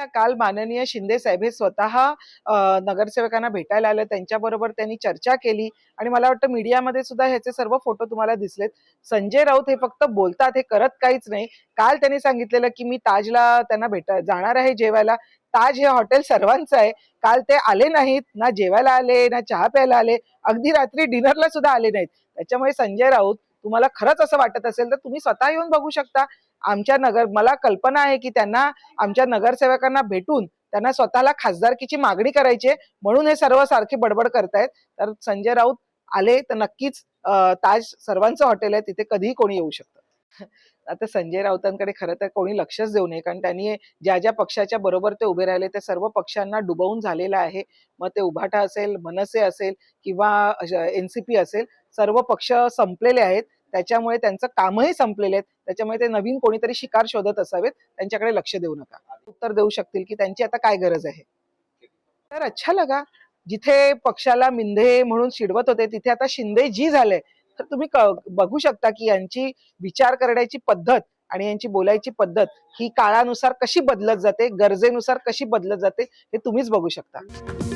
काल माननीय शिंदे साहेब हे स्वतः नगरसेवकांना भेटायला आले, त्यांच्याबरोबर त्यांनी चर्चा केली आणि मला वाटतं मीडियामध्ये सुद्धा ह्याचे सर्व फोटो तुम्हाला दिसलेत. संजय राऊत हे फक्त बोलतात, हे करत काहीच नाही. काल त्यांनी सांगितलेलं की मी ताजला त्यांना जाणार आहे जेवायला. ताज हे हॉटेल सर्वांचं आहे. काल ते आले नाहीत, ना जेवायला आले, ना चहा प्यायला आले, अगदी रात्री डिनरला सुद्धा आले नाहीत. त्याच्यामुळे संजय राऊत, तुम्हाला खरंच असं वाटत असेल तर तुम्ही स्वतः येऊन बघू शकता. मला कल्पना आहे की त्यांना आमच्या नगरसेवकांना भेटून त्यांना स्वतःला खासदारकीची मागणी करायची आहे, म्हणून हे सर्व सारखे बडबड करतायत. तर संजय राऊत आले तर नक्कीच ताज सर्वांचं हॉटेल आहे, तिथे कधीही कोणी येऊ शकतं. आता संजय राऊतांकडे खरं तर कोणी लक्षच देऊ नये, कारण त्यांनी ज्या ज्या पक्षाच्या बरोबर ते उभे राहिले त्या सर्व पक्षांना डुबवून झालेलं आहे. मग ते उभाटा असेल, मनसे असेल किंवा एनसीपी असेल, सर्व पक्ष संपलेले आहेत. त्याच्यामुळे त्यांचं कामही संपलेले आहेत. त्याच्यामुळे ते नवीन कोणीतरी शिकार शोधत असावेत. त्यांच्याकडे लक्ष देऊ नका. उत्तर देऊ शकतील की त्यांची आता काय गरज आहे. तर अच्छा लगा, जिथे पक्षाला मिंधे म्हणून चिडवत होते तिथे आता शिंदे जी झाले. तर तुम्ही बघू शकता की यांची विचार करण्याची पद्धत आणि यांची बोलायची पद्धत ही काळानुसार कशी बदलत जाते, गरजेनुसार कशी बदलत जाते, हे तुम्हीच बघू शकता.